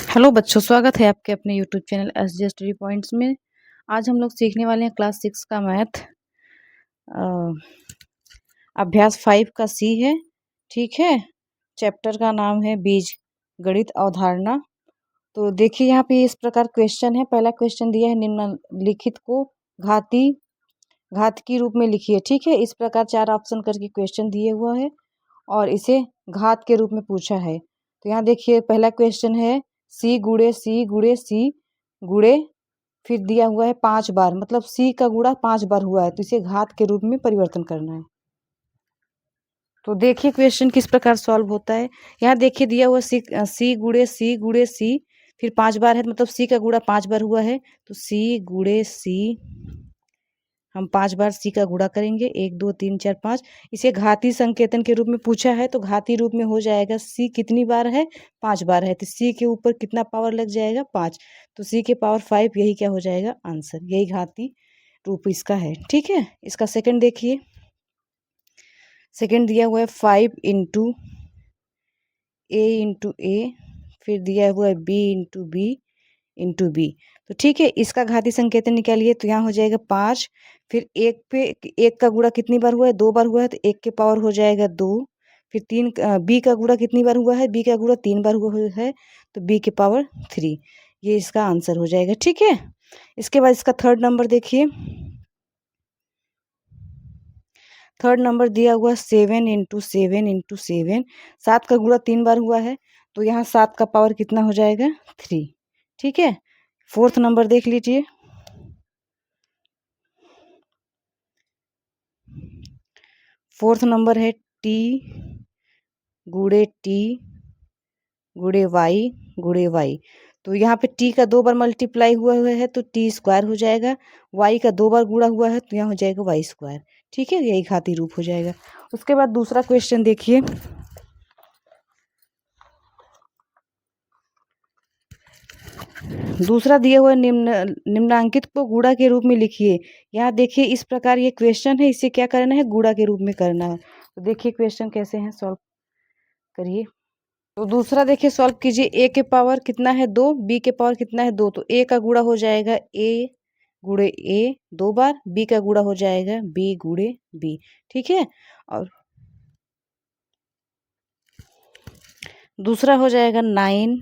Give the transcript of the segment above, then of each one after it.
Hello बच्चों, स्वागत है आपके अपने YouTube channel SJ study points में। आज हम लोग सीखने वाले हैं क्लास 6 का मैथ अभ्यास 5 का सी है। ठीक है, चैप्टर का नाम है बीज गणित अवधारणा। तो देखिए यहाँ पे इस प्रकार क्वेश्चन है। पहला क्वेश्चन दिया है निम्नलिखित को घात की रूप में लिखिए। ठीक है, इस प्रकार 4 ऑप्शन करके क्वेश्चन दिए हुआ है और इसे घात के रूप में पूछा है। तो यहाँ देखिए पहला क्वेश्चन है सी गुड़े सी गुड़े सी गुड़े, फिर दिया हुआ है 5 बार, मतलब सी का गुणा 5 बार हुआ है, तो इसे घात के रूप में परिवर्तन करना है। तो देखिए क्वेश्चन किस प्रकार सॉल्व होता है। यहाँ देखिए दिया हुआ सी गुड़े सी, फिर 5 बार है, मतलब सी का गुणा 5 बार हुआ है, तो सी गुड़े सी हम 5 बार सी का गुणा करेंगे, 1 2 3 4 5। इसे घाती संकेतन के रूप में पूछा है, तो घाती रूप में हो जाएगा सी कितनी बार है, 5 बार है, तो सी के ऊपर कितना पावर लग जाएगा, 5, तो सी के पावर 5, यही क्या हो जाएगा आंसर, यही घाती रूप इसका है। ठीक है, इसका सेकंड देखिए। सेकंड दिया हुआ है 5 इंटू ए, फिर दिया हुआ है बी इंटू बी। तो ठीक है, इसका घाती संकेतन निकालिए, तो यहाँ हो जाएगा 5, फिर एक पे एक का गुणा कितनी बार हुआ है, 2 बार हुआ है, तो 1 के पावर हो जाएगा 2, फिर 3 बी का गुणा कितनी बार हुआ है, बी का गुणा 3 बार हुआ है, तो बी के पावर 3, ये इसका आंसर हो जाएगा। ठीक है, इसके बाद इसका थर्ड नंबर देखिए। थर्ड नंबर दिया हुआ 7 7 का गुणा 3 बार हुआ है, तो यहाँ 7 का पावर कितना हो जाएगा 3। ठीक है, फोर्थ नंबर देख लीजिए। फोर्थ नंबर है टी गुड़े वाई, तो यहाँ पे टी का 2 बार मल्टीप्लाई हुआ है, तो टी स्क्वायर हो जाएगा, वाई का 2 बार गुणा हुआ है, तो यहाँ हो जाएगा वाई स्क्वायर। ठीक है, यही घाती रूप हो जाएगा। उसके बाद दूसरा क्वेश्चन देखिए। दूसरा दिया हुआ निम्नांकित को गुणा के रूप में लिखिए। यहाँ देखिए इस प्रकार ये क्वेश्चन है, इसे क्या करना है, गुणा के रूप में करना है। तो देखिए क्वेश्चन कैसे हैं, सॉल्व करिए। तो दूसरा देखिए सॉल्व कीजिए। ए के पावर कितना है 2, बी के पावर कितना है 2, तो ए का गुणा हो जाएगा ए गुणे ए 2 बार, बी का गुणा हो जाएगा बी गुणे बी। ठीक है, और दूसरा हो जाएगा 9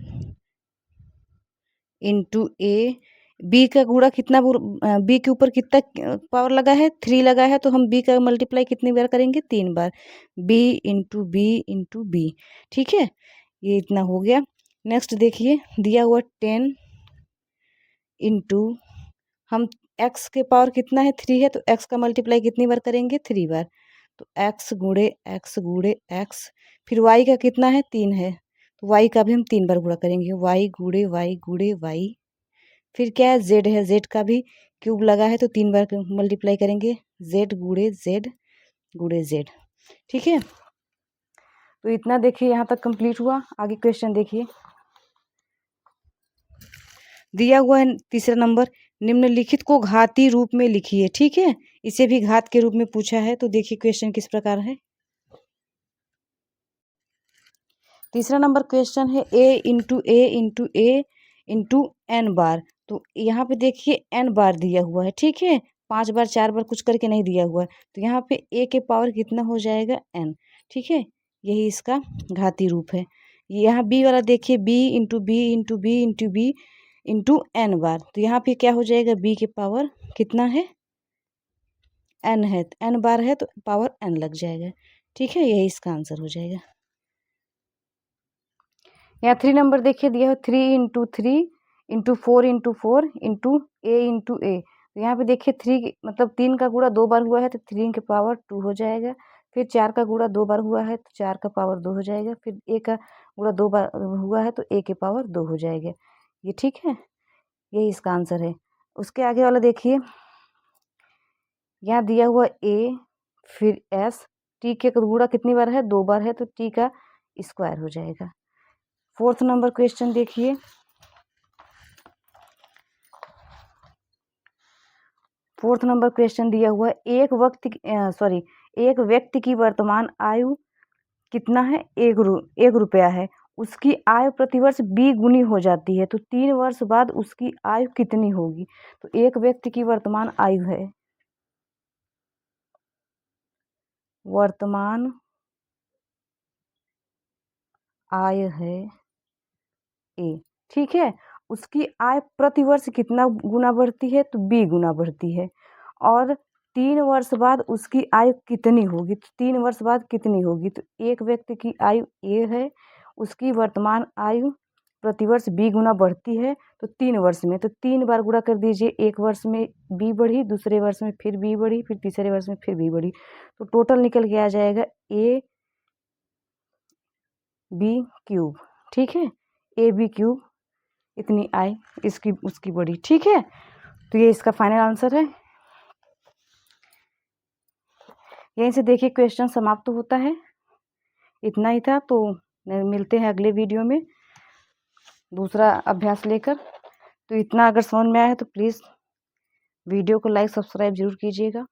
इंटू ए, बी का गुणा कितना, बी के ऊपर कितना पावर लगा है 3 लगा है, तो हम बी का मल्टीप्लाई कितनी बार करेंगे 3 बार, बी इंटू बी। ठीक है, ये इतना हो गया। नेक्स्ट देखिए दिया हुआ 10 इंटू, हम एक्स के पावर कितना है 3 है, तो एक्स का मल्टीप्लाई कितनी बार करेंगे 3 बार, तो एक्स गुणे एक्स, फिर वाई का कितना है 3 है, तो वाई का भी हम 3 बार गुणा करेंगे, वाई गुणे वाई, फिर क्या है जेड है, जेड का भी क्यूब लगा है, तो 3 बार मल्टीप्लाई करेंगे, जेड गुणे जेड। ठीक है, तो इतना देखिए यहाँ तक कंप्लीट हुआ। आगे क्वेश्चन देखिए। दिया हुआ है तीसरा नंबर, निम्नलिखित को घाती रूप में लिखिए। ठीक है, इसे भी घात के रूप में पूछा है, तो देखिए क्वेश्चन किस प्रकार है। तीसरा नंबर क्वेश्चन है ए इंटू एन बार, तो यहाँ पे देखिए एन बार दिया हुआ है। ठीक है, 5 बार 4 बार कुछ करके नहीं दिया हुआ है, तो यहाँ पे ए के पावर कितना हो जाएगा एन। ठीक है, यही इसका घाती रूप है। यहाँ बी वाला देखिए बी इंटू एन बार, तो यहाँ पे क्या हो जाएगा, बी के पावर कितना है एन है, एन बार है, तो पावर एन लग जाएगा। ठीक है, यही इसका आंसर हो जाएगा। यहाँ 3 नंबर देखिए दिया है 3 इंटू ए, तो यहाँ पे देखिए 3 मतलब 3 का गुणा 2 बार हुआ है, तो 3 के पावर 2 हो जाएगा, फिर 4 का गुणा 2 बार हुआ है, तो 4 का पावर 2 हो जाएगा, फिर ए का गुणा 2 बार हुआ है, तो ए के पावर 2 हो जाएगा। ये ठीक है, यही इसका आंसर है। उसके आगे वाला देखिए, यहाँ दिया हुआ ए फिर एस, टी के गुणा कितनी बार है 2 बार है, तो टी का स्क्वायर हो जाएगा। फोर्थ नंबर क्वेश्चन देखिए। फोर्थ नंबर क्वेश्चन दिया हुआ है एक व्यक्ति की वर्तमान आयु कितना है, 1 रुपया है, उसकी आयु प्रतिवर्ष 20 गुनी हो जाती है, तो 3 वर्ष बाद उसकी आयु कितनी होगी? तो एक व्यक्ति की वर्तमान आयु है, वर्तमान आयु है ए, ठीक है। उसकी आय प्रतिवर्ष कितना गुना बढ़ती है? तो 20 गुना बढ़ती है। और 3 वर्ष बाद उसकी आयु कितनी होगी? तो 3 वर्ष बाद कितनी होगी? तो एक व्यक्ति की आयु ए है, उसकी वर्तमान आयु प्रतिवर्ष 20 गुना बढ़ती है, तो 3 वर्ष में, तो 3 बार गुणा कर दीजिए। एक वर्ष में 20 बढ़ी, दूसरे वर्ष में फिर 20 बढ़ी, फिर तीसरे वर्ष में फिर 20 बढ़ी, तो टोटल निकल के आ जाएगा ए बी क्यूब, ठीक है। ए बी क्यूब इतनी आय इसकी उसकी बढ़ी, ठीक है। तो ये इसका फाइनल आंसर है। यहीं से देखिए क्वेश्चन समाप्त होता है। इतना ही था, तो मिलते हैं अगले वीडियो में दूसरा अभ्यास लेकर। तो इतना अगर समझ में आया है तो प्लीज़ वीडियो को लाइक सब्सक्राइब जरूर कीजिएगा।